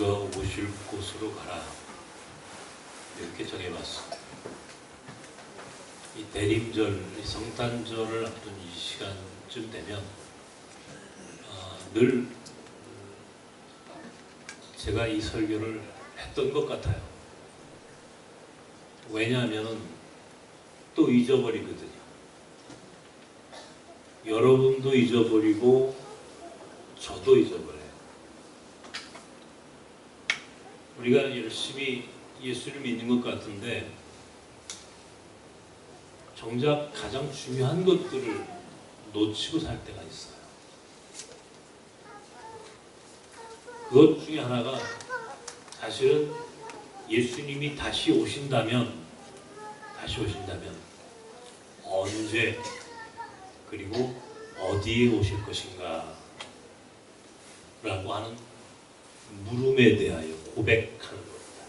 예수가 오실 곳으로 가라, 이렇게 정해봤습니다. 이 대림절, 이 성탄절을 앞둔 이 시간쯤 되면 늘 제가 이 설교를 했던 것 같아요. 왜냐하면 또 잊어버리거든요. 여러분도 잊어버리고 저도 잊어버려요. 우리가 열심히 예수를 믿는 것 같은데 정작 가장 중요한 것들을 놓치고 살 때가 있어요. 그것 중에 하나가 사실은 예수님이 다시 오신다면 언제 그리고 어디에 오실 것인가 라고 하는 물음에 대하여 고백하는 겁니다.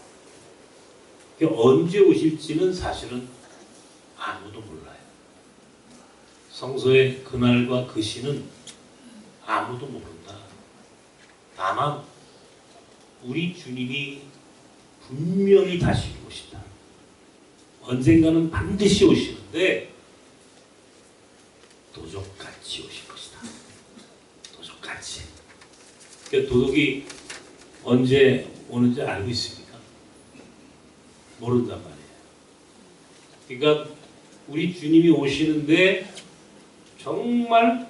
그러니까 언제 오실지는 사실은 아무도 몰라요. 성서의 그날과 그 시는 아무도 모른다. 다만 우리 주님이 분명히 다시 오신다. 언젠가는 반드시 오시는데 도적같이 오실 것이다. 도적같이. 그러니까 도둑이 언제 오는지 알고 있습니까? 모른단 말이에요. 그러니까 우리 주님이 오시는데 정말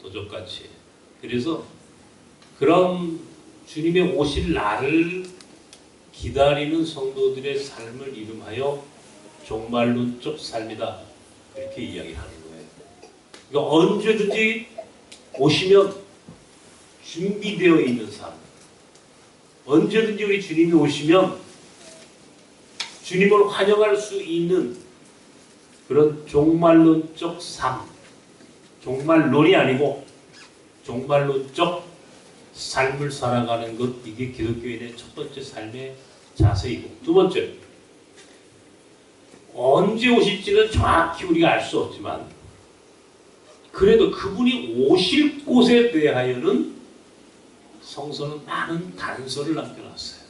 도적같이. 그래서 그런 주님의 오실 날을 기다리는 성도들의 삶을 이름하여 종말론적 삶이다, 이렇게 이야기를 하는 거예요. 그러니까 언제든지 오시면 준비되어 있는 삶, 언제든지 우리 주님이 오시면 주님을 환영할 수 있는 그런 종말론적 삶, 종말론이 아니고 종말론적 삶을 살아가는 것, 이게 기독교인의 첫 번째 삶의 자세이고, 두 번째, 언제 오실지는 정확히 우리가 알 수 없지만 그래도 그분이 오실 곳에 대하여는 성서는 많은 단서를 남겨놨어요.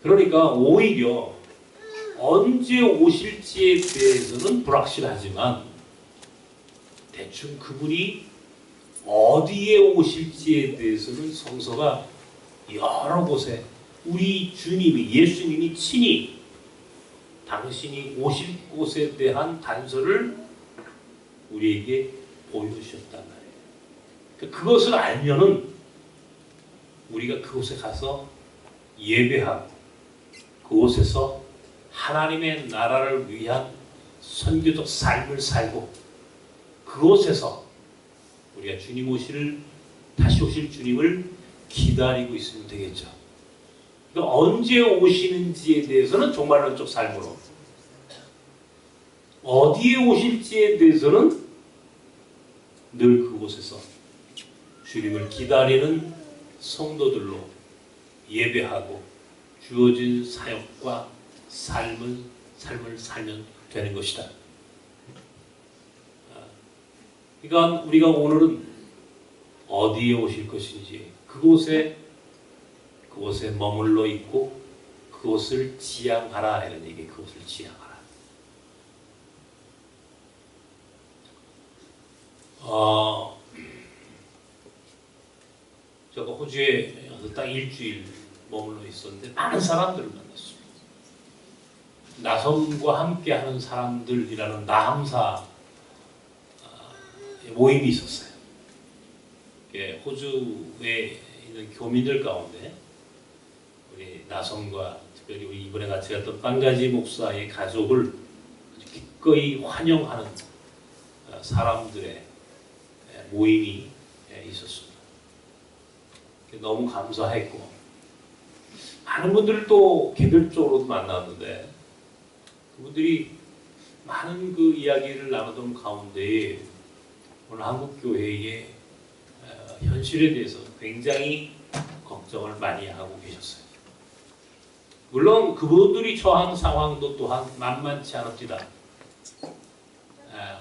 그러니까 오히려 언제 오실지에 대해서는 불확실하지만 대충 그분이 어디에 오실지에 대해서는 성서가 여러 곳에 우리 주님이, 예수님이 친히 당신이 오실 곳에 대한 단서를 우리에게 보여주셨단 말이에요. 그것을 알면은 우리가 그곳에 가서 예배하고 그곳에서 하나님의 나라를 위한 선교적 삶을 살고 그곳에서 우리가 다시 오실 주님을 기다리고 있으면 되겠죠. 그러니까 언제 오시는지에 대해서는 종말론적 삶으로, 어디에 오실지에 대해서는 늘 그곳에서 주님을 기다리는 성도들로 예배하고 주어진 사역과 삶을 살면 되는 것이다. 그러니까 우리가 오늘은 어디에 오실 것인지, 그곳에 머물러 있고 그곳을 지향하라, 이런 얘기. 그곳을 지향하라. 제가 호주에 딱 일주일 머물러 있었는데 많은 사람들을 만났습니다. 나섬과 함께하는 사람들이라는 나함사 모임이 있었어요. 호주에 있는 교민들 가운데 우리 나섬과 특별히 우리 이번에 같이 갔던 빵가지 목사의 가족을 기꺼이 환영하는 사람들의 모임이 있었습니다. 너무 감사했고, 많은 분들을 또 개별적으로도 만났는데 그분들이 많은 그 이야기를 나누던 가운데 오늘 한국교회의 현실에 대해서 굉장히 걱정을 많이 하고 계셨어요. 물론 그분들이 처한 상황도 또한 만만치 않습니다.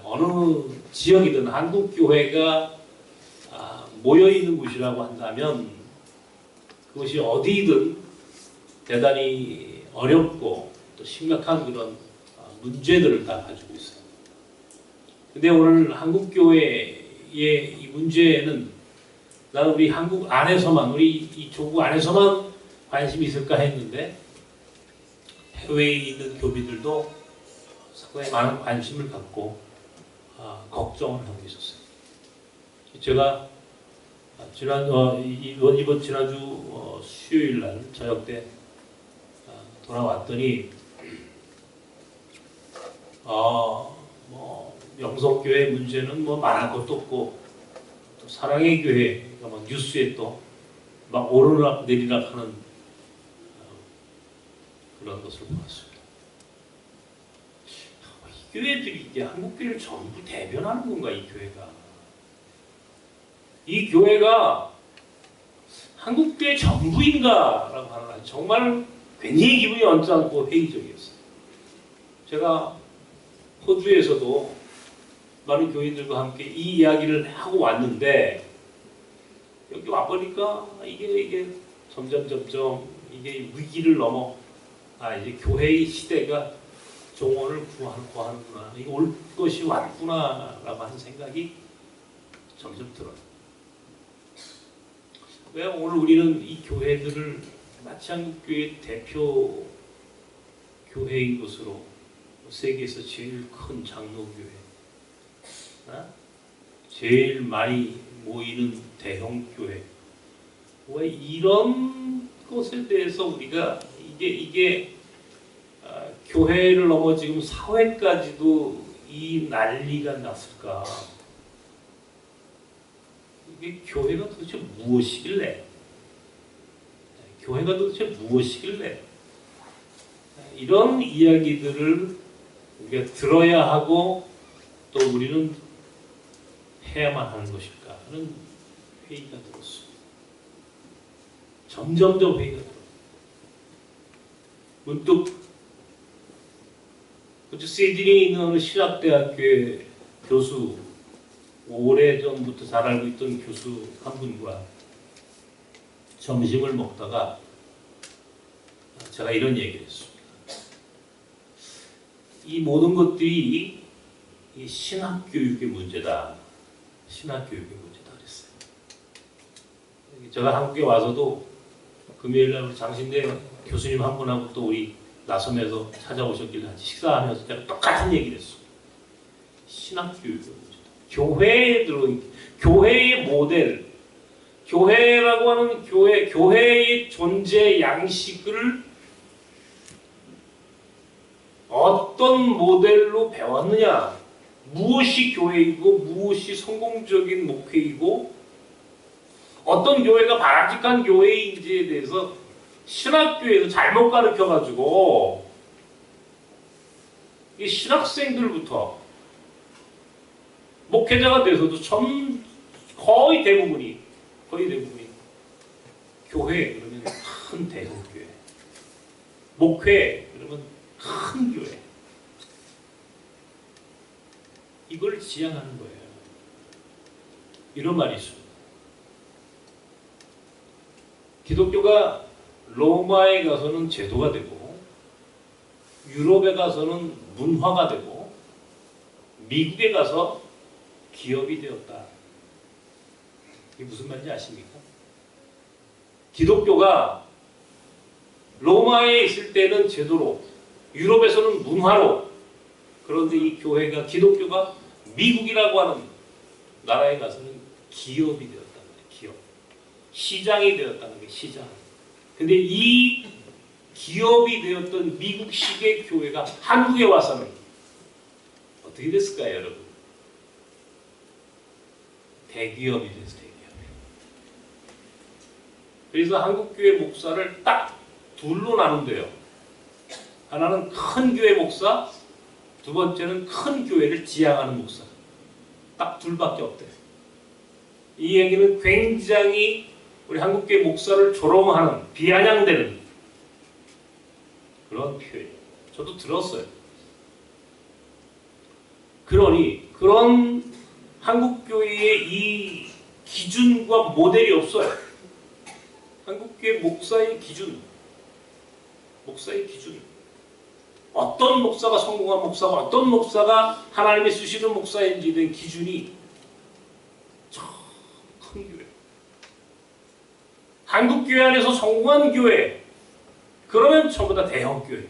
어느 지역이든 한국교회가 모여 있는 곳이라고 한다면 그것이 어디든 대단히 어렵고 또 심각한 그런 문제들을 다 가지고 있어요. 근데 오늘 한국 교회의 이 문제는 나는 우리 한국 안에서만, 우리 이 조국 안에서만 관심이 있을까 했는데 해외에 있는 교민들도 상당히 많은 관심을 갖고 걱정을 하고 있었어요. 제가 이번 지난주 수요일 날 저녁 때 돌아왔더니 영성교회 문제는 뭐 말할 것도 없고 또 사랑의 교회 막 뉴스에 또 막 오르락 내리락 하는 그런 것을 보았습니다. 이 교회들이 이게 한국 교회를 전부 대변하는 건가, 이 교회가? 이 교회가 한국 교회 전부인가라고 하는 정말 괜히 기분이 언짢고 회의적이었어요. 제가 호주에서도 많은 교인들과 함께 이 이야기를 하고 왔는데 여기 와보니까 이게 점점 이게 위기를 넘어 이제 교회의 시대가 종언을 구하는구나, 이게 올 것이 왔구나라고 하는 생각이 점점 들어요. 왜 오늘 우리는 이 교회들을 마치 한국교회 대표 교회인 것으로 세계에서 제일 큰 장로교회, 제일 많이 모이는 대형교회, 왜 이런 것에 대해서 우리가 이게 교회를 넘어 지금 사회까지도 이 난리가 났을까? 이게 교회가 도대체 무엇이길래? 교회가 도대체 무엇이길래? 이런 이야기들을 우리가 들어야 하고 또 우리는 해야만 하는 것일까 하는 회의가 들었습니다. 점점점 회의가 들어요. 문득 시드니에 있는 어느 신학대학교의 교수, 오래전부터 잘 알고 있던 교수 한 분과 점심을 먹다가 제가 이런 얘기를 했습니다. 이 모든 것들이 이 신학교육의 문제다. 신학교육의 문제다 그랬어요. 제가 한국에 와서도 금요일날 장신대 교수님 한 분하고 또 우리 나섬에서 찾아오셨길래 같이 식사하면서 제가 똑같은 얘기를 했습니다. 신학교육의 문제다. 교회에 들어온, 교회의 모델, 교회라고 하는 교회의 존재 양식을 어떤 모델로 배웠느냐, 무엇이 교회이고 무엇이 성공적인 목회이고 어떤 교회가 바람직한 교회인지에 대해서 신학교에서 잘못 가르쳐가지고 이 신학생들부터 목회자가 돼서도 거의 대부분이 교회 그러면 큰 대형교회, 목회 그러면 큰 교회, 이걸 지향하는 거예요. 이런 말이 있습니다. 기독교가 로마에 가서는 제도가 되고 유럽에 가서는 문화가 되고 미국에 가서 기업이 되었다. 이게 무슨 말인지 아십니까? 기독교가 로마에 있을 때는 제도로, 유럽에서는 문화로, 그런데 이 교회가, 기독교가 미국이라고 하는 나라에 가서는 기업이 되었다는 거예요. 기업. 시장이 되었다는 거예요. 시장. 근데 이 기업이 되었던 미국식의 교회가 한국에 와서는 어떻게 됐을까요, 여러분? 대기업이 됐어요. 대기업. 그래서 한국교회 목사를 딱 둘로 나눈대요. 하나는 큰 교회 목사, 두 번째는 큰 교회를 지향하는 목사. 딱 둘밖에 없대요. 이 얘기는 굉장히 우리 한국교회 목사를 조롱하는, 비아냥대는 그런 표현이에요. 저도 들었어요. 그러니 그런 한국교회의 이 기준과 모델이 없어요. 한국교회 목사의 기준, 어떤 목사가 성공한 목사가 어떤 목사가 하나님이 쓰시는 목사인지에 대한 기준이 참 큰 교회. 한국교회 안에서 성공한 교회, 그러면 전부 다 대형교회.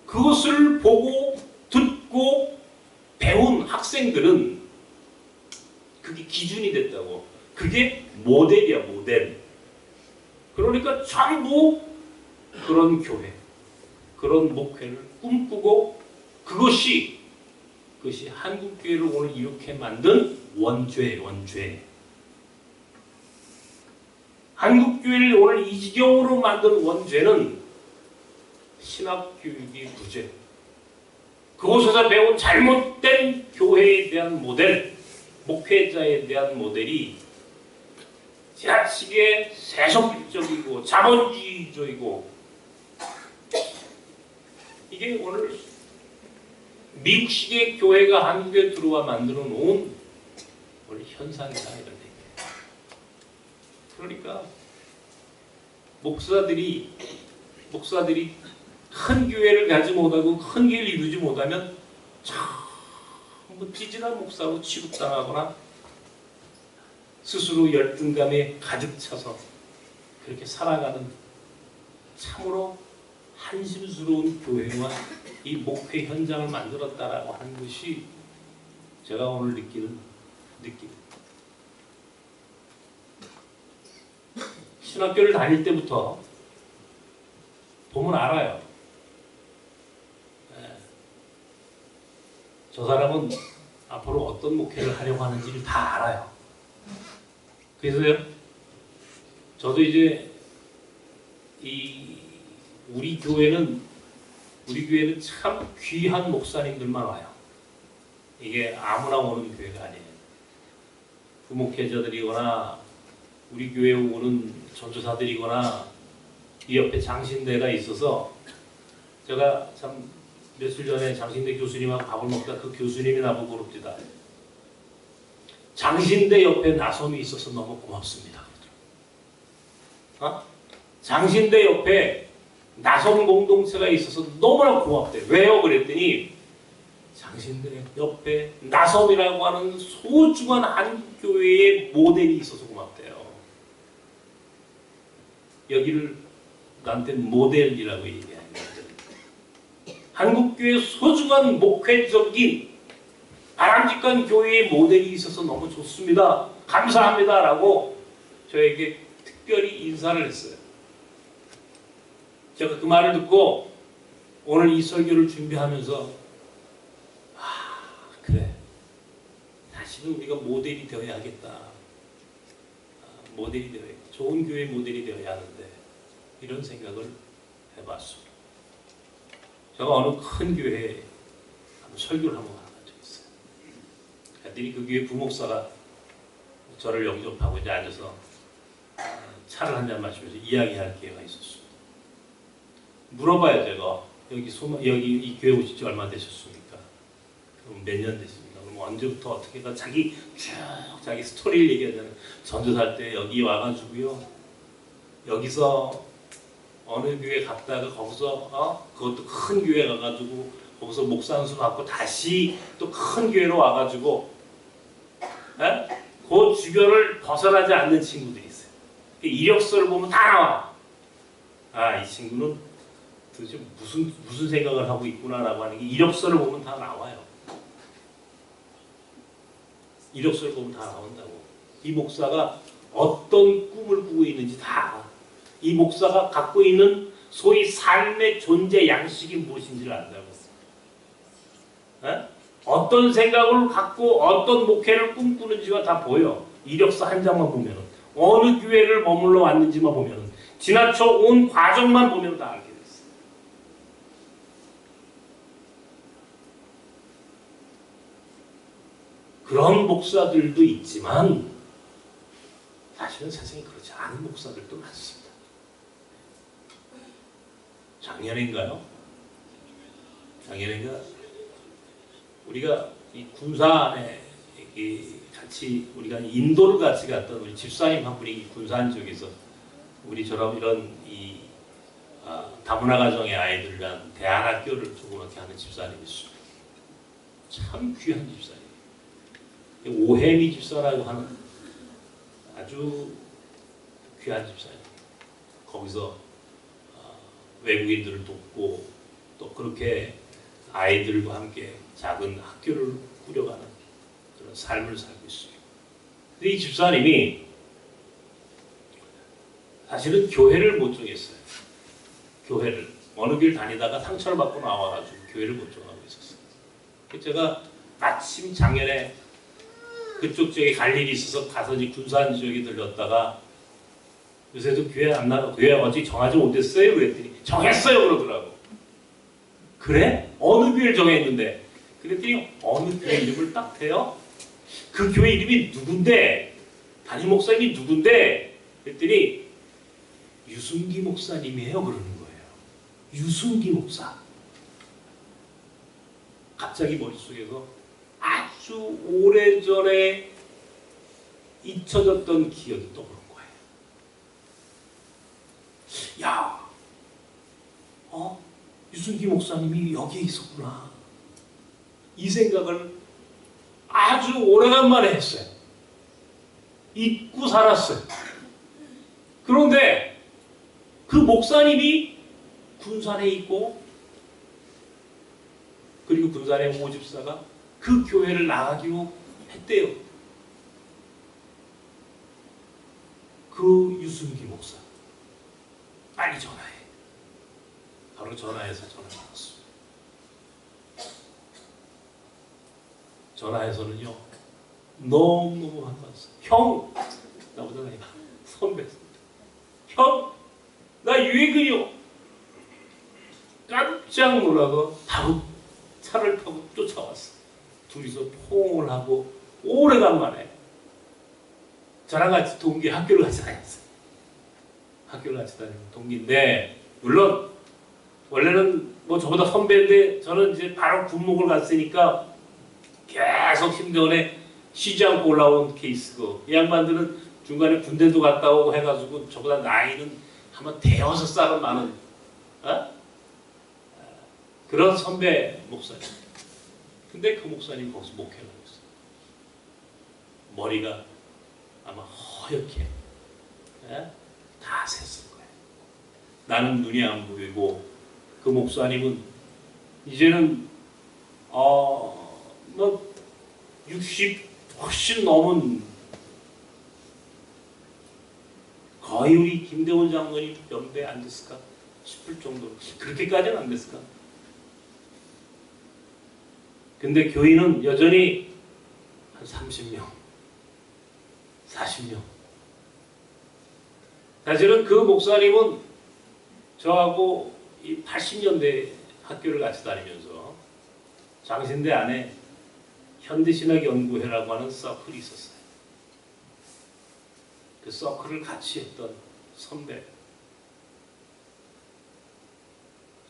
그것을 보고 듣고 배운 학생들은 그게 기준이 됐다고. 그게 모델이야, 모델. 그러니까 전부 그런 교회, 그런 목회를 꿈꾸고 그것이 한국교회를 오늘 이렇게 만든 원죄. 한국교회를 오늘 이 지경으로 만든 원죄는 신학교육의 부재, 그곳에서 배운 잘못된 교회에 대한 모델, 목회자에 대한 모델이 지나치게 세속적이고 자본주의적이고, 이게 오늘 미국식의 교회가 한국에 들어와 만들어 놓은 원래 현상이다, 이런 얘기예요. 그러니까 목사들이 큰 교회를 가지 못하고 큰 교회를 이루지 못하면 전부 찌질한 목사로 취급당하거나 스스로 열등감에 가득 차서 그렇게 살아가는 참으로 한심스러운 교회와 이 목회 현장을 만들었다라고 하는 것이 제가 오늘 느끼는 느낌. 신학교를 다닐 때부터 보면 알아요. 저 사람은 앞으로 어떤 목회를 하려고 하는지를 다 알아요. 그래서요, 저도 이제 우리 교회는 참 귀한 목사님들만 와요. 이게 아무나 오는 교회가 아니에요. 부목회자들이거나 우리 교회에 오는 전도사들이거나 이 옆에 장신대가 있어서, 제가 참 며칠 전에 장신대 교수님하고 밥을 먹다 그 교수님이 나보고 그럽니다. 장신대 옆에 나섬이 있어서 너무 고맙습니다. 장신대 옆에 나섬 공동체가 있어서 너무나 고맙대요. 왜요? 그랬더니 장신대 옆에 나섬이라고 하는 소중한 한국교회의 모델이 있어서 고맙대요. 여기를 나한테 모델이라고 얘기하는 거죠. 한국교회 소중한 목회적인 바람직한 교회의 모델이 있어서 너무 좋습니다. 감사합니다. 라고 저에게 특별히 인사를 했어요. 제가 그 말을 듣고 오늘 이 설교를 준비하면서 그래, 다시는 우리가 모델이 되어야 하겠다. 모델이 되어야, 좋은 교회 모델이 되어야 하는데, 이런 생각을 해봤습니다. 제가 어느 큰 교회에 설교를 한번 한 적이 있어요. 그랬더니 그 교회 부목사가 저를 영접하고 이제 앉아서 차를 한잔 마시면서 이야기할 기회가 있었습니다. 물어봐요, 제가. 여기 이 교회 오신 지 얼마 되셨습니까? 그럼 몇 년 됐습니다. 그럼 언제부터 어떻게가 자기 스토리를 얘기하잖아요. 전도살 때 여기 와가지고요, 여기서 어느 교회 갔다가 거기서 그것도 큰 교회 가가지고 거기서 목사 안수 받고 다시 또 큰 교회로 와가지고 그 주변을 벗어나지 않는 친구들이 있어요. 이력서를 보면 다 나와. 이 친구는 도대체 무슨 생각을 하고 있구나라고 하는 게 이력서를 보면 다 나와요. 이력서를 보면 다 나온다고. 이 목사가 어떤 꿈을 꾸고 있는지 다, 이 목사가 갖고 있는 소위 삶의 존재 양식이 무엇인지를 안다고. 어떤 생각을 갖고 어떤 목회를 꿈꾸는지가 다 보여. 이력서 한 장만 보면, 어느 교회를 머물러 왔는지만 보면, 지나쳐 온 과정만 보면 다 알게 됐어. 그런 목사들도 있지만 사실은 세상에 그렇지 않은 목사들도 많습니다. 작년인가 우리가 이 군산에 같이 우리가 인도를 같이 갔던 우리 집사님 한 분이 군산 지역에서 우리처럼 이런 다문화 가정의 아이들을 위한 대안학교를 조그맣게 하는 집사님이 있습니다. 참 귀한 집사님. 오해미 집사라고 하는 아주 귀한 집사님. 거기서 외국인들을 돕고 또 그렇게 아이들과 함께 작은 학교를 꾸려가는 그런 삶을 살고 있습니다. 근데 이 집사님이 사실은 교회를 못 정했어요. 교회를. 어느 길 다니다가 상처를 받고 나와가지고 교회를 못 정하고 있었어요. 제가 마침 작년에 그쪽 지역에 갈 일이 있어서 가서 이제 군산 지역에 들렸다가 요새도 교회 안 나가, 교회 어디 정하지 못했어요? 그랬더니 정했어요! 그러더라고. 그래? 어느 교회를 정했는데? 그랬더니 어느 교회 이름을 딱 대요? 그 교회 이름이 누군데? 담임 목사님이 누군데? 그랬더니 유승기 목사님이에요. 그러는 거예요. 유승기 목사. 갑자기 머릿속에서 아주 오래전에 잊혀졌던 기억이 떠오른 거예요. 야, 유승기 목사님이 여기에 있었구나. 이 생각을 아주 오래간만에 했어요. 잊고 살았어요. 그런데 그 목사님이 군산에 있고 그리고 군산의 모집사가 그 교회를 나가기로 했대요. 그 유승기 목사. 빨리 전화해. 바로 전화해서 전화 받았어. 전화해서는요. 너무너무 반가웠어. 형! 나보다 나이가 선배. 형! 나 유익은요. 깜짝 놀라서 바로 차를 타고 쫓아왔어. 둘이서 포옹을 하고 오래간만에 저랑 같이 동기 학교를 같이 다녔어요. 학교를 같이 다니는 동기인데 물론 원래는 뭐 저보다 선배인데 저는 이제 바로 군목을 갔으니까 계속 힘들게 쉬지 않고 올라온 케이스고 이 양반들은 중간에 군대도 갔다 오고 해가지고 저보다 나이는 아마 대여섯 살은 많은 그런 선배 목사님. 근데 그 목사님 거기서 목회를 하고 있어요. 머리가 아마 허옇게 다 샜을 거예요. 나는 눈이 안 보이고 그 목사님은 이제는 뭐 60 훨씬 넘은 거의 우리 김대원 장로님 연배 안 됐을까 싶을 정도로 그렇게까지는 안 됐을까. 근데 교인은 여전히 한 30명, 40명. 사실은 그 목사님은 저하고 이 80년대 학교를 같이 다니면서 장신대 안에 현대신학연구회라고 하는 서클이 있었어요. 그 서클을 같이 했던 선배.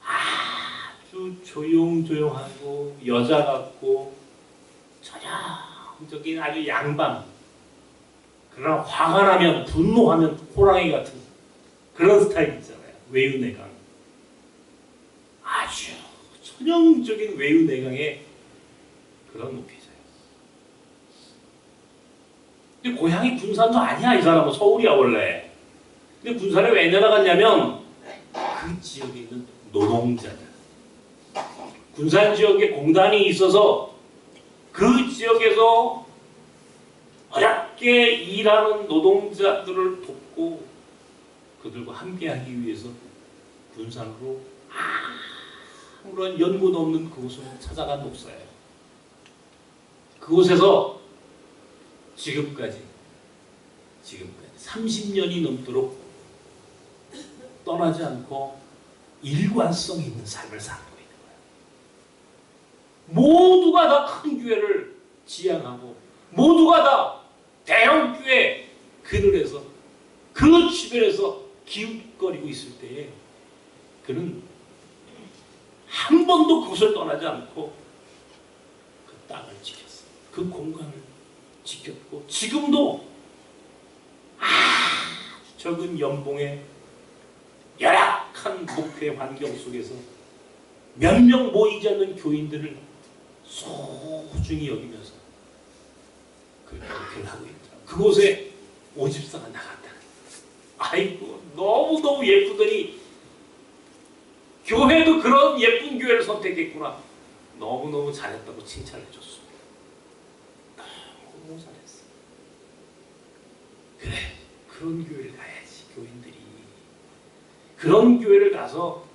아주 조용조용하고 여자 같고 전형적인 아주 양반. 그러나 화가 나면 분노하면 호랑이 같은 그런 스타일 있잖아요. 외유내강. 아주 전형적인 외유내강의 그런 목회자예요. 근데 고향이 군산도 아니야. 이 사람은 서울이야 원래. 근데 군산에 왜 내려갔냐면 그 지역에 있는 노동자들. 군산 지역에 공단이 있어서 그 지역에서 어렵게 일하는 노동자들을 돕고 그들과 함께하기 위해서 군산으로 아무런 연고도 없는 그곳을 찾아간 목사예요. 그곳에서 지금까지 30년이 넘도록 떠나지 않고 일관성 있는 삶을 살고 있는 거예요. 모두가 다 큰 교회를 지향하고 모두가 다 대형 교회 그늘에서 그 주변에서 기웃거리고 있을 때에 그는 한 번도 그곳을 떠나지 않고 그 땅을 지켰어요. 그 공간을 지켰고 지금도 아주 적은 연봉에 열악한 목회 환경 속에서 몇 명 모이지 않는 교인들을 소중히 여기면서 그 목회를 하고 있더라. 그곳에 오집사가 나갔다. 아이고 너무너무 예쁘더니 교회도 그런 예쁜 교회를 선택했구나. 너무너무 잘했다고 칭찬해 줬습니다. 너무 잘했어. 그래, 그런 교회를 가야지. 교인들이 그런 교회를 가서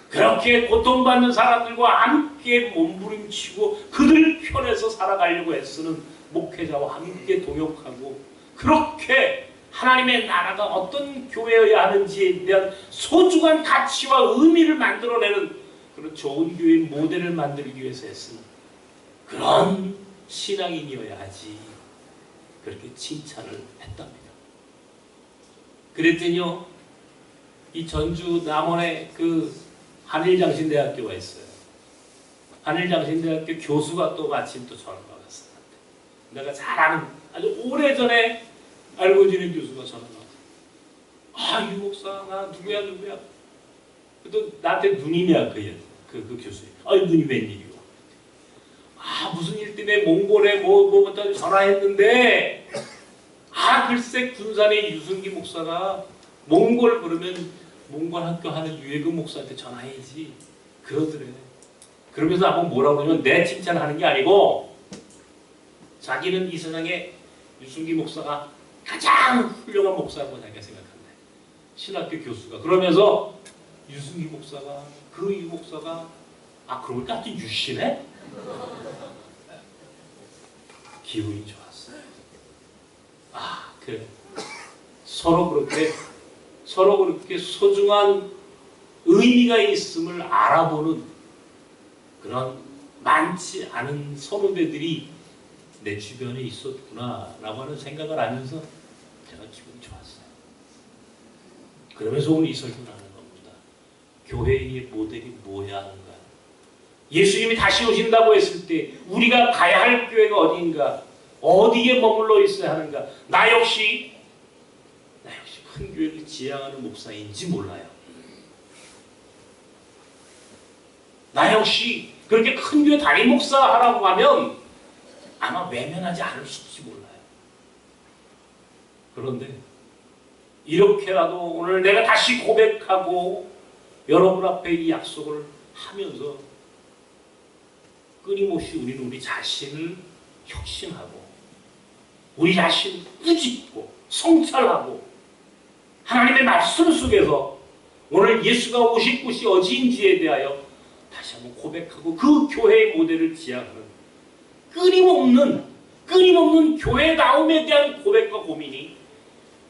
그렇게 고통받는 사람들과 함께 몸부림치고 그들 편에서 살아가려고 애쓰는 목회자와 함께 동역하고 그렇게 하나님의 나라가 어떤 교회여야 하는지에 대한 소중한 가치와 의미를 만들어내는 그런 좋은 교회의 모델을 만들기 위해서 애쓰는 그런 신앙인이어야 하지. 그렇게 칭찬을 했답니다. 그랬더니요, 이 전주 남원에 그 한일장신대학교가 있어요. 한일장신대학교 교수가 또 마침 또 전화가 왔어요. 내가 잘 아는 아주 오래전에 알고 지낸 교수가 전화가 왔어요. 아, 유 목사, 나 누구야. 또 나한테 누님이야, 그 교수님. 누님 웬일이요? 무슨 일 때문에 몽골에 뭐부터 전화했는데, 글쎄 군산의 유승기 목사가 몽골 그러면 몽골 학교 하는 유해근 목사한테 전화해야지. 그러더래. 그러면서 한번 뭐라고 그러면 내 칭찬하는 게 아니고 자기는 이 세상에 유승기 목사가 가장 훌륭한 목사라고 자기가 생각한대. 신학교 교수가. 그러면서 유승기 목사가 그 유 목사가 그러고 보니까 또 유씨네? 기분이 좋았어요. 그래. 서로 그렇게 소중한 의미가 있음을 알아보는 그런 많지 않은 선후배들이 내 주변에 있었구나 라고 하는 생각을 하면서 제가 기분이 좋았어요. 그러면서 오늘 이 설교를 하는 겁니다. 교회의 모델이 뭐야 하는가. 예수님이 다시 오신다고 했을 때 우리가 가야 할 교회가 어디인가, 어디에 머물러 있어야 하는가. 나 역시 큰 교회를 지향하는 목사인지 몰라요. 나 역시 그렇게 큰 교회 담임 목사 하라고 하면 아마 외면하지 않을지 몰라요. 그런데 이렇게라도 오늘 내가 다시 고백하고 여러분 앞에 이 약속을 하면서 끊임없이 우리는 우리 자신을 혁신하고 우리 자신을 꾸짖고 성찰하고 하나님의 말씀 속에서 오늘 예수가 오실 곳이 어디인지에 대하여 다시 한번 고백하고 그 교회의 모델을 지향하는 끊임없는 교회다움에 대한 고백과 고민이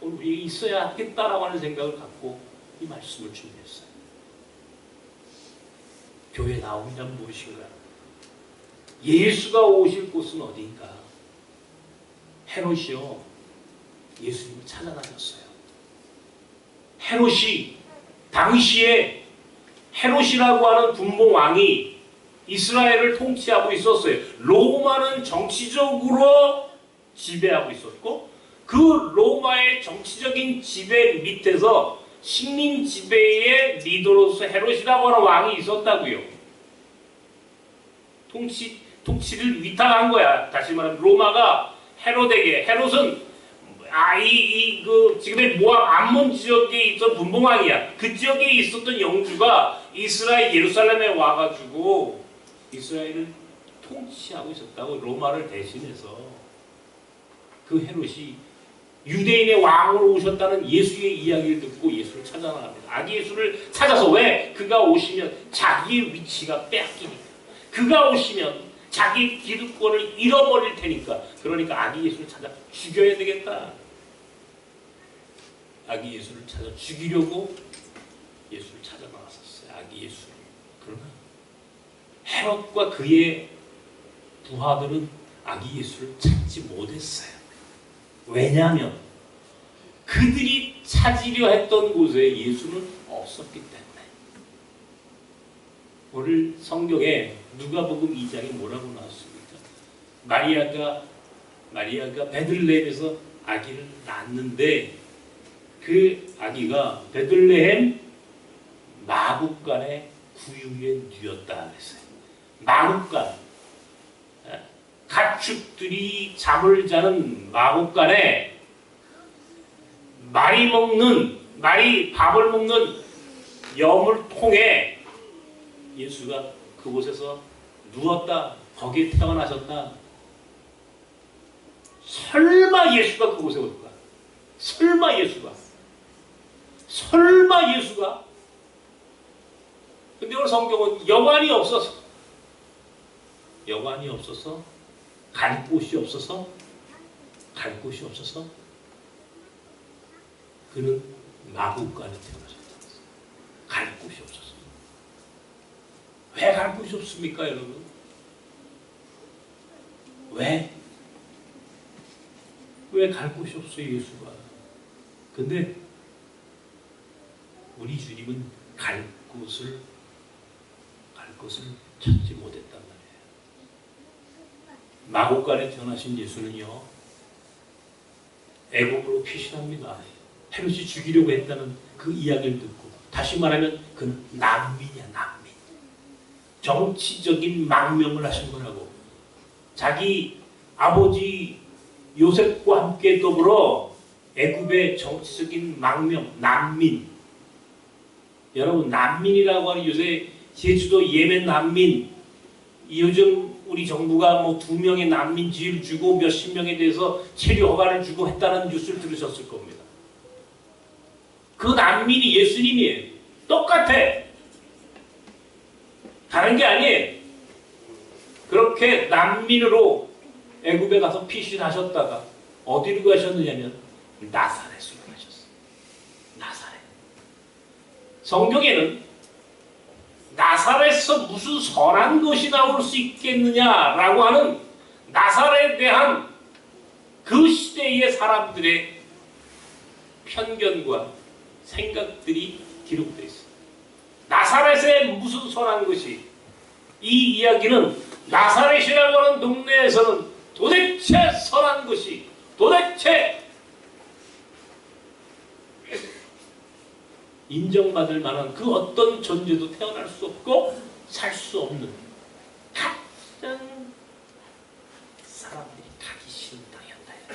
오늘 우리에게 있어야 하겠다라고 하는 생각을 갖고 이 말씀을 준비했어요. 교회다움이란 무엇인가? 예수가 오실 곳은 어디인가? 헤롯이요, 예수님을 찾아다녔어요. 헤롯이 당시에 헤롯이라고 하는 분봉왕이 이스라엘을 통치하고 있었어요. 로마는 정치적으로 지배하고 있었고 그 로마의 정치적인 지배 밑에서 식민 지배의 리더로서 헤롯이라고 하는 왕이 있었다고요. 통치를 위탁한 거야. 다시 말하면 로마가 헤롯에게, 헤롯은 지금의 모압 암몬 지역에 있던 분봉왕이야. 그 지역에 있었던 영주가 이스라엘 예루살렘에 와가지고 이스라엘을 통치하고 있었다고. 로마를 대신해서 그 헤롯이 유대인의 왕으로 오셨다는 예수의 이야기를 듣고 예수를 찾아 나갑니다. 아기 예수를 찾아서, 왜? 그가 오시면 자기의 위치가 빼앗기니까. 그가 오시면 자기 기득권을 잃어버릴 테니까. 그러니까 아기 예수를 찾아 죽여야 되겠다. 아기 예수를 찾아 죽이려고 예수를 찾아 나왔었어요. 아기 예수를. 그러나 헤롯과 그의 부하들은 아기 예수를 찾지 못했어요. 왜냐하면 그들이 찾으려 했던 곳에 예수는 없었기 때문에. 오늘 성경에 누가복음 2장에 뭐라고 나왔습니까? 마리아가 마리아가 베들레헴에서 아기를 낳았는데 그 아기가 베들레헴 마국간의 구유에 누였다 그랬어요. 마국간, 가축들이 잠을 자는 마국간에 말이 밥을 먹는 여물통에 예수가 그곳에서 누웠다. 거기에 태어나셨다. 설마 예수가 그곳에 올까? 설마 예수가? 근데 오늘 성경은 여관이 없어서 갈 곳이 없어서 그는 마국간에 태어나셨다. 갈 곳이 없어서. 왜 갈 곳이 없습니까, 여러분? 왜 갈 곳이 없어요, 예수가? 근데 우리 주님은 갈 곳을 찾지 못했단 말이에요. 마국간에 태어나신 예수는요, 애국으로 피신합니다. 헤롯이 죽이려고 했다는 그 이야기를 듣고, 다시 말하면 그는 난민이야, 난민. 정치적인 망명을 하신 거라고. 자기 아버지 요셉과 함께 더불어 애굽의 정치적인 망명, 난민. 여러분, 난민이라고 하는 요새 제주도 예멘 난민, 요즘 우리 정부가 뭐 2명의 난민지를 주고 몇십 명에 대해서 체류 허가를 주고 했다는 뉴스를 들으셨을 겁니다. 그 난민이 예수님이에요. 똑같아. 다른 게 아니에요. 그렇게 난민으로 애굽에 가서 피신하셨다가 어디로 가셨느냐면 나사렛으로 가셨어요. 나사렛. 성경에는 나사렛에서 무슨 선한 것이 나올 수 있겠느냐라고 하는 나사렛에 대한 그 시대의 사람들의 편견과 생각들이 기록되어 있습니다. 나사렛에 무슨 선한 것이, 이 이야기는 나사렛이라고 하는 동네에서는 도대체 선한 것이, 도대체 인정받을 만한 그 어떤 존재도 태어날 수 없고 살 수 없는 가장 사람들이 가기 싫은 땅이었다.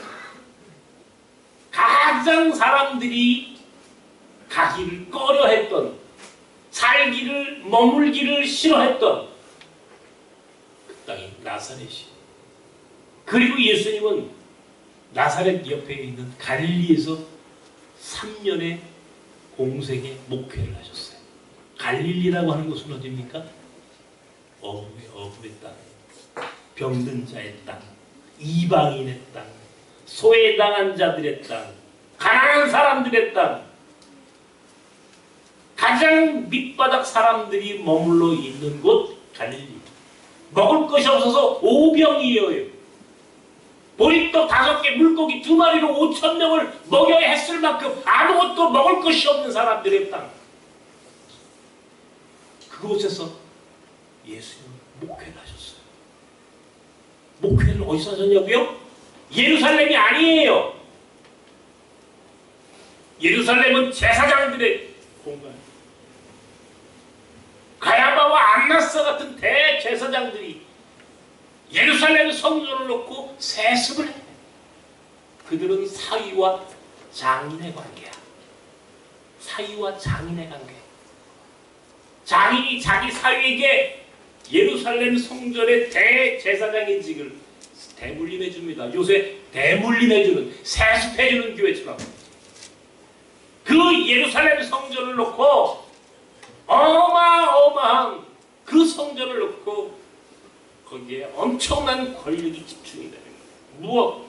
가장 사람들이 가기를 꺼려했던, 살기를, 머물기를 싫어했던 그 땅이 나사렛이. 그리고 예수님은 나사렛 옆에 있는 갈릴리에서 3년의 공생의 목회를 하셨어요. 갈릴리라고 하는 곳은 어디입니까? 어부의 땅, 병든 자의 땅, 이방인의 땅, 소외당한 자들의 땅, 가난한 사람들의 땅, 가장 밑바닥 사람들이 머물러 있는 곳 갈릴리. 먹을 것이 없어서 오병이어요. 보리떡 5개, 물고기 2마리로 5,000명을 먹여야 했을 만큼 아무것도 먹을 것이 없는 사람들의 땅. 그곳에서 예수님은 목회를 하셨어요. 목회를 어디서 하셨냐고요? 예루살렘이 아니에요. 예루살렘은 제사장들의 공간. 가야바와 안나사 같은 대제사장들이 예루살렘 성전을 놓고 세습을 해. 그들은 사위와 장인의 관계야. 사위와 장인의 관계. 장인이 자기 사위에게 예루살렘 성전의 대제사장인직을 대물림해 줍니다. 요새 대물림해 주는, 세습해 주는 교회처럼. 그 예루살렘 성전을 놓고 어마어마한 그 성전을 놓고 거기에 엄청난 권력이 집중이 되는 거예요.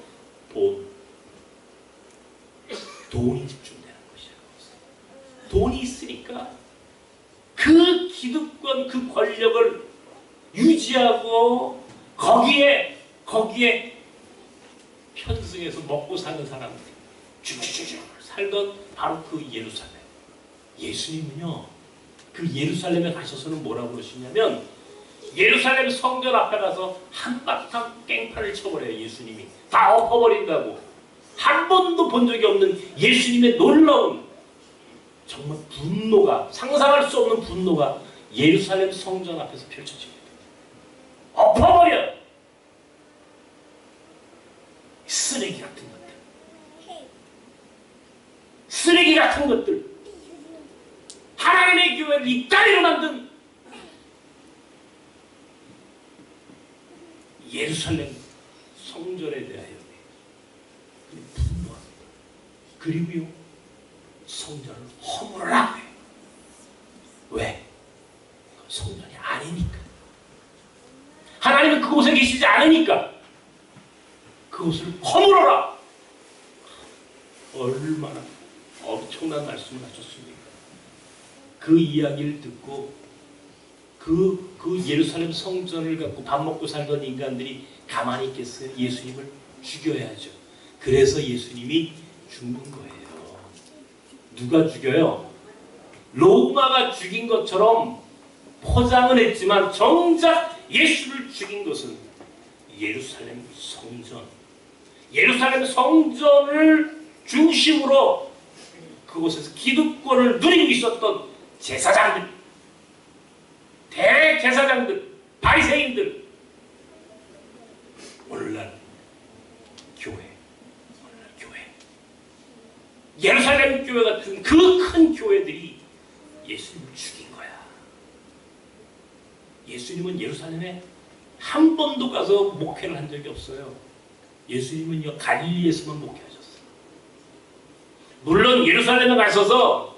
무엇? 돈이 집중되는 것이에요. 돈이 있으니까 그 기득권, 그 권력을 유지하고 거기에 편승해서 먹고 사는 사람들이 쭉쭉쭉 살던 바로 그 예루살렘. 예수님은요, 그 예루살렘에 가셔서는 뭐라고 그러시냐면 예루살렘 성전 앞에 가서 한바탕 깽판을 쳐버려요. 예수님이 다 엎어버린다고. 한 번도 본 적이 없는 예수님의 놀라운 정말 분노가, 상상할 수 없는 분노가 예루살렘 성전 앞에서 펼쳐집니다. 엎어버려! 쓰레기 같은 것들. 쓰레기 같은 것들. 하나님의 교회를 이따위로 만든 예루살렘 성전에 대하여 분노합니다. 그리고요, 성전을 허물어라. 왜? 성전이 아니니까. 하나님은 그곳에 계시지 않으니까 그곳을 허물어라. 얼마나 엄청난 말씀을 하셨습니까? 그 이야기를 듣고 그 예루살렘 성전을 갖고 밥 먹고 살던 인간들이 가만히 있겠어요? 예수님을 죽여야죠. 그래서 예수님이 죽는 거예요. 누가 죽여요? 로마가 죽인 것처럼 포장을 했지만 정작 예수를 죽인 것은 예루살렘 성전. 예루살렘 성전을 중심으로 그곳에서 기득권을 누리고 있었던 제사장들, 대제사장들, 바리새인들, 오늘날 교회, 예루살렘 교회 같은 그 큰 교회들이 예수님을 죽인 거야. 예수님은 예루살렘에 한 번도 가서 목회를 한 적이 없어요. 예수님은요, 갈릴리에서만 목회하셨어요. 물론 예루살렘에 가셔서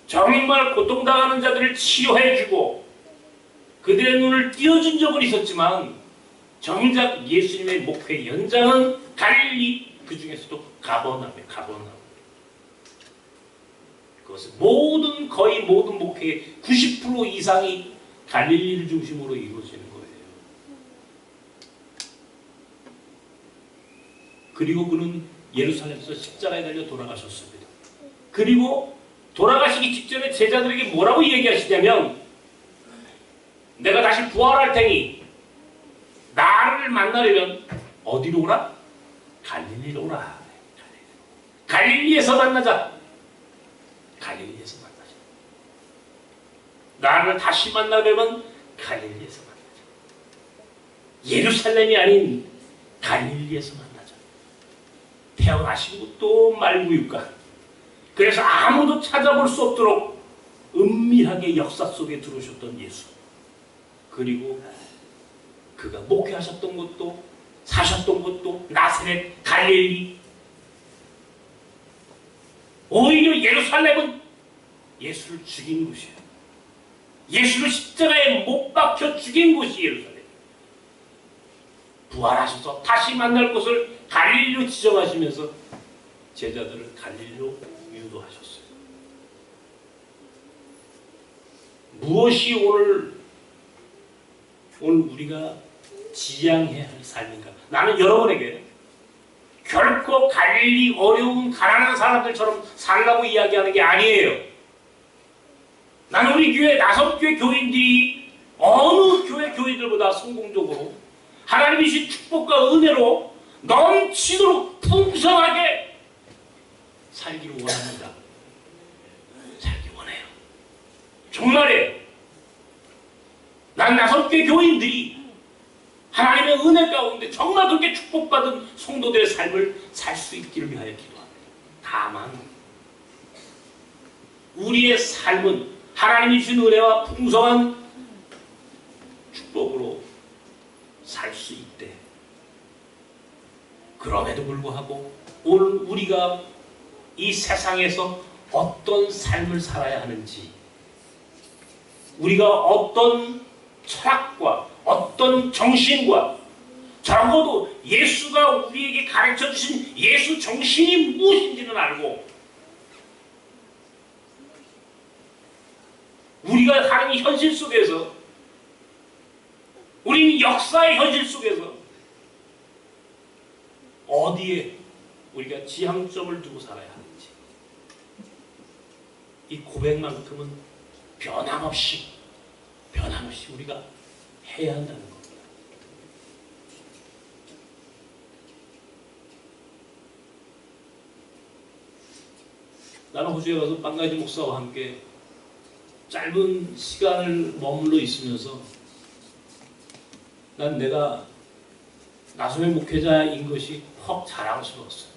정말 고통당하는 자들을 치료해주고 그들의 눈을 띄워준 적은 있었지만 정작 예수님의 목회 연장은 갈릴리, 그 중에서도 가버나움이에요. 가버나움. 그것은 거의 모든 목회의 90% 이상이 갈릴리를 중심으로 이루어지는 거예요. 그리고 그는 예루살렘에서 십자가에 달려 돌아가셨습니다. 그리고 돌아가시기 직전에 제자들에게 뭐라고 얘기하시냐면, 내가 다시 부활할 테니 나를 만나려면 어디로 오라? 갈릴리로 오라. 갈릴리에서 만나자. 갈릴리에서 만나자. 나를 다시 만나려면 갈릴리에서 만나자. 예루살렘이 아닌 갈릴리에서 만나자. 태어나신 것도 말구육간. 그래서 아무도 찾아볼 수 없도록 은밀하게 역사 속에 들어오셨던 예수. 그리고 그가 목회하셨던 것도, 사셨던 것도 나사렛, 갈릴리. 오히려 예루살렘은 예수를 죽인 곳이에요. 예수를 십자가에 못 박혀 죽인 곳이 예루살렘. 부활하셔서 다시 만날 곳을 갈릴리로 지정하시면서 제자들을 갈릴리로 유도하셨어요. 무엇이 오늘 우리가 지향해야 할 삶인가? 나는 여러분에게 결코 갈릴리 어려운 가난한 사람들처럼 살라고 이야기하는 게 아니에요. 나는 우리 교회 5교회 교인들이 어느 교회 교인들보다 성공적으로 하나님이 주신 축복과 은혜로 넘치도록 풍성하게 살기를 원합니다. 살기 원해요. 정말이에요. 난 5교회 교인들이 하나님의 은혜 가운데 정말 그렇게 축복받은 성도들의 삶을 살 수 있기를 위하여 기도합니다. 다만 우리의 삶은 하나님이 주신 은혜와 풍성한 축복으로 살 수 있대. 그럼에도 불구하고 오늘 우리가 이 세상에서 어떤 삶을 살아야 하는지, 우리가 어떤 철학과 어떤 정신과, 적어도 예수가 우리에게 가르쳐주신 예수 정신이 무엇인지는 알고, 우리가 사는 이 현실 속에서, 우리는 역사의 현실 속에서 어디에 우리가 지향점을 두고 살아야 하는지, 이 고백만큼은 변함없이 우리가 해야 한다는 겁니다. 나는 호주에 가서 빵가지 목사와 함께 짧은 시간을 머물러 있으면서 난 내가 나소의 목회자인 것이 퍽 자랑스러웠어요.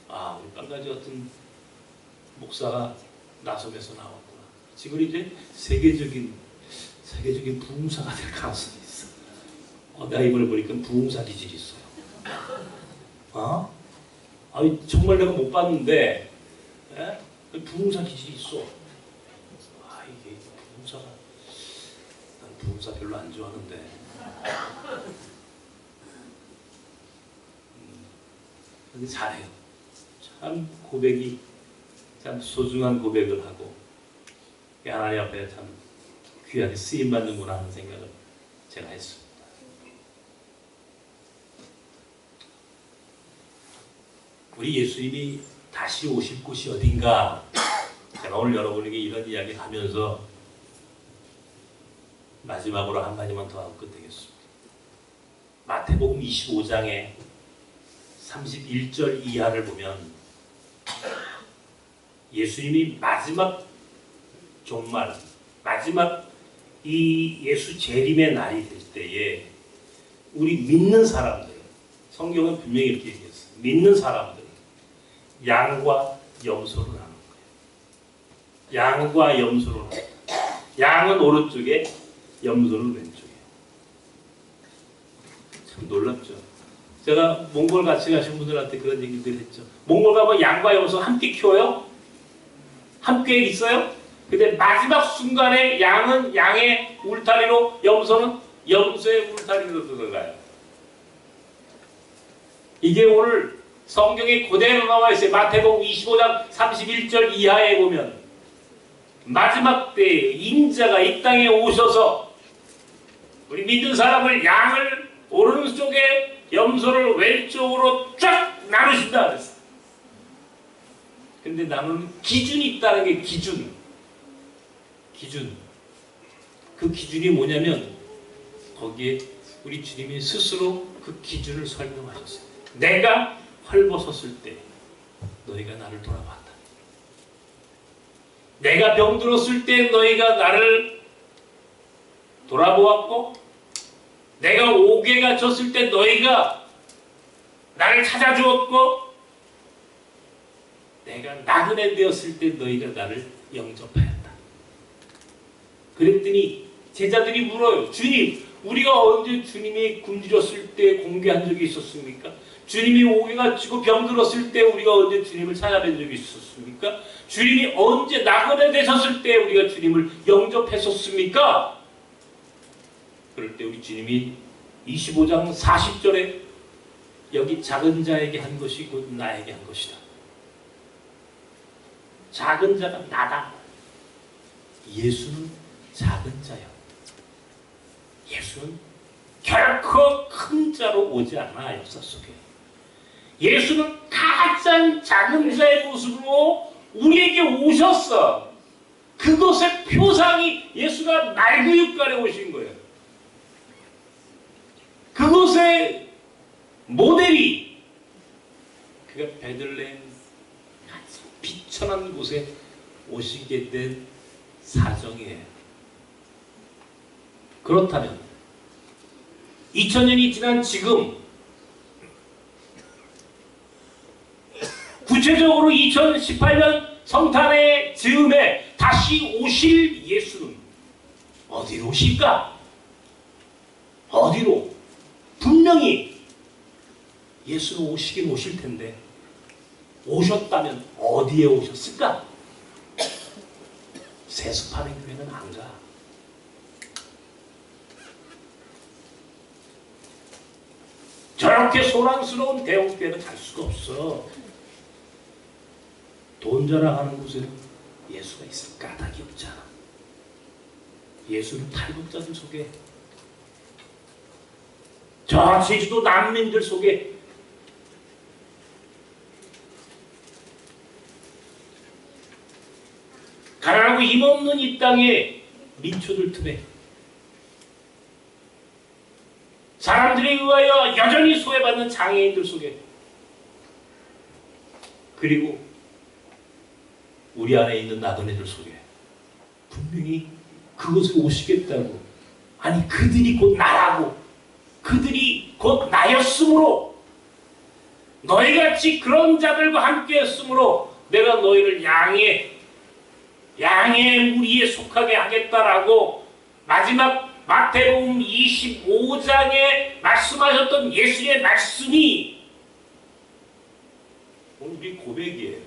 아, 우리 빵가지 같은 목사가 나섬에서 나왔구나. 지금 이제 세계적인 부흥사가 될 가능성이 있어. 내가 이번에 보니까 부흥사 기질이 있어요. 아니, 정말 내가 못 봤는데, 부흥사 기질이 있어. 이게 부흥사가, 난 부흥사 별로 안 좋아하는데. 근데 잘해요. 참 고백이, 참 소중한 고백을 하고, 하나님 앞에 참 귀하게 쓰임받는구나 하는 생각을 제가 했습니다. 우리 예수님이 다시 오실 곳이 어딘가? 제가 오늘 여러분에게 이런 이야기를 하면서 마지막으로 한마디만 더 하고 끝내겠습니다. 마태복음 25장에 31절 이하를 보면 예수님이 마지막 종말, 마지막 이 예수 재림의 날이 될 때에 우리 믿는 사람들, 성경은 분명히 이렇게 얘기했어요. 믿는 사람들 양과 염소로 나눈 거예요. 양과 염소로 나눈 거예요. 양은 오른쪽에, 염소는 왼쪽에. 참 놀랍죠. 제가 몽골 같이 가신 분들한테 그런 얘기들 했죠. 몽골 가면 양과 염소 함께 키워요? 함께 있어요? 근데 마지막 순간에 양은 양의 울타리로, 염소는 염소의 울타리로 들어가요. 이게 오늘 성경에 그대로 나와 있어요. 마태복음 25장 31절 이하에 보면 마지막 때에 인자가 이 땅에 오셔서 우리 믿는 사람을 양을 오른쪽에, 염소를 왼쪽으로 쫙 나누신다 그랬어요. 근데 나누는 기준이 있다는 게 기준. 그 기준이 뭐냐면 거기에 우리 주님이 스스로 그 기준을 설명하셨어요. 내가 헐벗었을 때 너희가 나를 돌아봤다. 내가 병들었을 때 너희가 나를 돌아보았고, 내가 옥에 갇혔을 때 너희가 나를 찾아주었고, 내가 나그네 되었을 때 너희가 나를 영접하였다. 그랬더니 제자들이 물어요. 주님, 우리가 언제 주님이 굶주렸을 때 공개한 적이 있었습니까? 주님이 옥에 갇히고 병들었을 때 우리가 언제 주님을 찾아뵌 적이 있었습니까? 주님이 언제 나그네 되셨을 때 우리가 주님을 영접했었습니까? 그럴 때 우리 주님이 25장 40절에 여기 작은 자에게 한 것이 곧 나에게 한 것이다. 작은 자가 나다. 예수는 작은 자요. 예수는 결코 큰 자로 오지 않아, 역사 속에. 예수는 가장 작은 자의 모습으로 우리에게 오셨어. 그것의 표상이 예수가 날구육간에 오신 거예요. 그것의 모델이 그가 베들레헴 비천한 곳에 오시게 된 사정이에요. 그렇다면 2000년이 지난 지금 구체적으로 2018년 성탄의 즈음에 다시 오실 예수는 어디로 오실까? 어디로? 분명히 예수는 오시긴 오실 텐데 오셨다면 어디에 오셨을까? 세습하는 교회는 안 가. 저렇게 소란스러운 대형교회는 갈 수가 없어. 돈 자랑하는 곳에는 예수가 있을 까닭이 없잖아. 예수는 탈북자들 속에, 저 제주도 난민들 속에, 가난하고 힘없는 이 땅에 민초들 틈에 사람들에 의하여 여전히 소외받는 장애인들 속에, 그리고 우리 안에 있는 나그네들 속에 분명히 그것을 오시겠다고, 아니 그들이 곧 나라고, 그들이 곧 나였으므로, 너희같이 그런 자들과 함께 했으므로 내가 너희를 양의 무리에 속하게 하겠다라고 마지막 마태복음 25장에 말씀하셨던 예수의 말씀이 오늘 우리 고백이에요.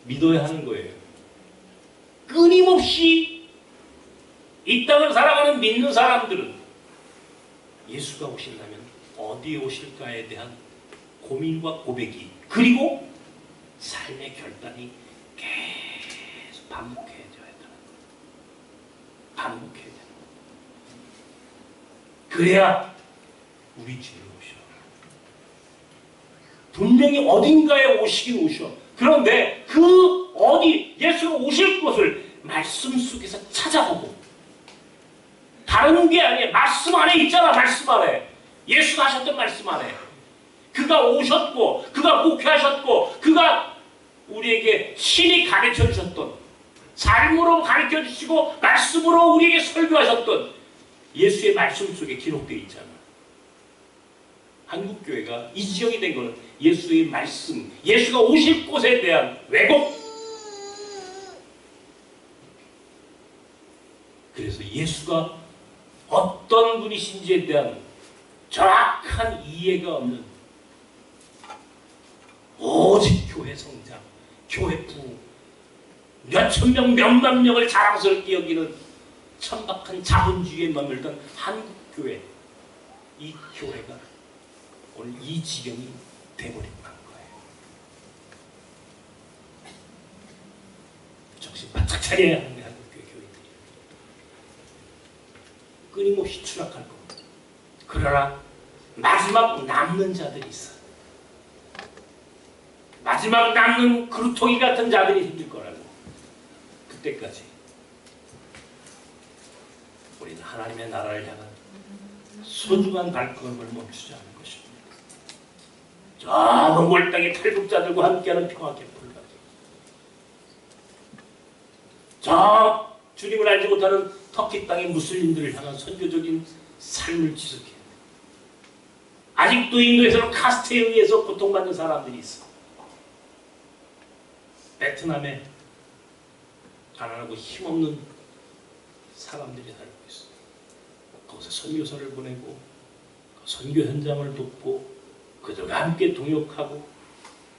믿어야 하는 거예요. 끊임없이 이 땅을 살아가는 믿는 사람들은 예수가 오신다면 어디에 오실까에 대한 고민과 고백이, 그리고 삶의 결단이 계속 반복해져야 되는 거예요. 반복해야 되는 거예요. 그래야 우리 집에 오셔. 분명히 어딘가에 오시긴 오셔. 그런데 그 어디, 예수가 오실 곳을 말씀 속에서 찾아보고, 다른 게 아니에요. 말씀 안에 있잖아. 말씀 안에. 예수가 하셨던 말씀 안에. 그가 오셨고, 그가 목회하셨고, 그가 우리에게 신이 가르쳐 주셨던, 삶으로 가르쳐 주시고 말씀으로 우리에게 설교하셨던 예수의 말씀 속에 기록되어 있잖아. 한국교회가 이 지경이 된 것은 예수의 말씀, 예수가 오실 곳에 대한 왜곡. 그래서 예수가 어떤 분이신지에 대한 정확한 이해가 없는, 오직 교회 성장, 교회 부흥, 몇천 명, 몇만 명을 자랑스럽게 여기는 천박한 자본주의에 머물던 한국교회, 이 교회가 오늘 이 지경이 돼버린 거예요. 정신 바짝 차려야 하는 한국교회 교회들이 끊임없이 추락할 겁니다. 그러나 마지막 남는 자들이 있어. 마지막 남는 그루터기 같은 자들이 생길 거라고. 그때까지 우리는 하나님의 나라를 향한 소중한 발걸음을 멈추지 않을 것입니다. 저 몽골 땅의 탈북자들과 함께하는 평화개포를 가지고, 저 주님을 알지 못하는 터키 땅의 무슬림들을 향한 선교적인 삶을 지속해. 아직도 인도에서는 카스트에 의해서 고통받는 사람들이 있어. 베트남에 가난하고 힘없는 사람들이 살고 있어. 거기서 선교사를 보내고 선교 현장을 돕고 그들과 함께 동역하고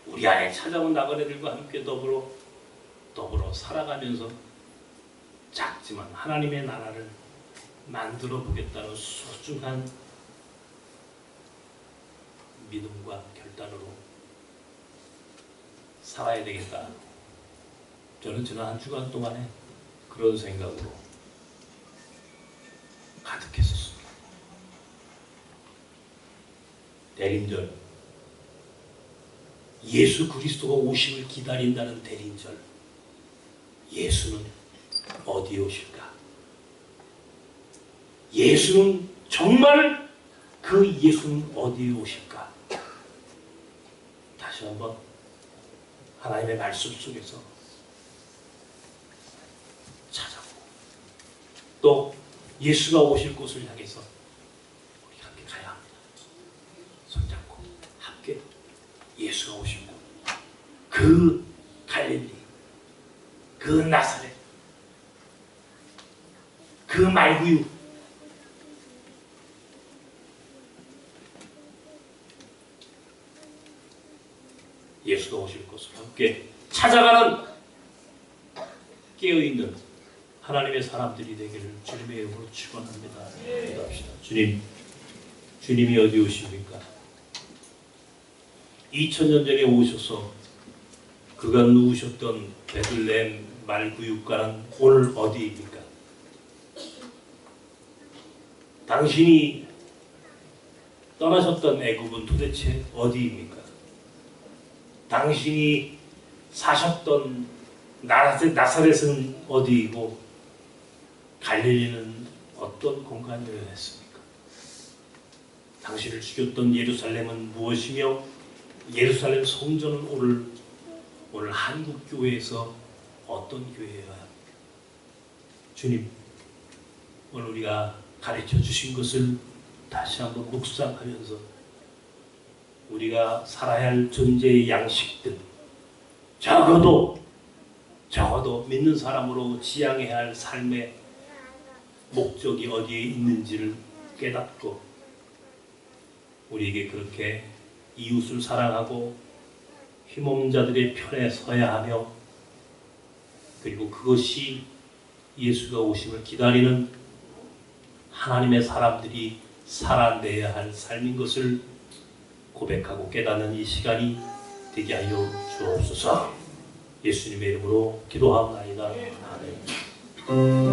우리 안에 찾아온 나그네들과 함께 더불어 살아가면서 작지만 하나님의 나라를 만들어 보겠다는 소중한 믿음과 결단으로 살아야 되겠다. 저는 지난 한 주간 동안에 그런 생각으로 가득했었습니다. 대림절, 예수 그리스도가 오심을 기다린다는 대림절, 예수는 어디에 오실까? 예수는 정말 그 예수는 어디에 오실까? 다시 한번 하나님의 말씀 속에서 찾아보고, 또 예수가 오실 곳을 향해서 우리 함께 가야 합니다. 손잡고 함께 예수가 오실 곳, 그 갈릴리, 그 나사렛, 그 말구유, 예수가 오실 곳을 함께 찾아가는 깨어있는 하나님의 사람들이 되기를 주님의 이름으로 축원합니다. 기도합시다. 주님, 주님이 어디 오십니까? 2000년 전에 오셔서 그가 누우셨던 베들레헴 말구유가는 오늘 어디입니까? 당신이 떠나셨던 애굽은 도대체 어디입니까? 당신이 사셨던 나사렛은 어디이고 갈릴리는 어떤 공간이었습니까? 당신을 죽였던 예루살렘은 무엇이며 예루살렘 성전은 오늘 한국 교회에서 어떤 교회여야 합니까? 주님, 오늘 우리가 가르쳐 주신 것을 다시 한번 묵상하면서 우리가 살아야 할 존재의 양식들, 적어도 믿는 사람으로 지향해야 할 삶의 목적이 어디에 있는지를 깨닫고 우리에게 그렇게 이웃을 사랑하고 힘없는 자들의 편에 서야 하며 그리고 그것이 예수가 오심을 기다리는 하나님의 사람들이 살아내야 할 삶인 것을 고백하고 깨닫는 이 시간이 되게 하여 주옵소서. 예수님의 이름으로 기도하옵나이다. 아멘.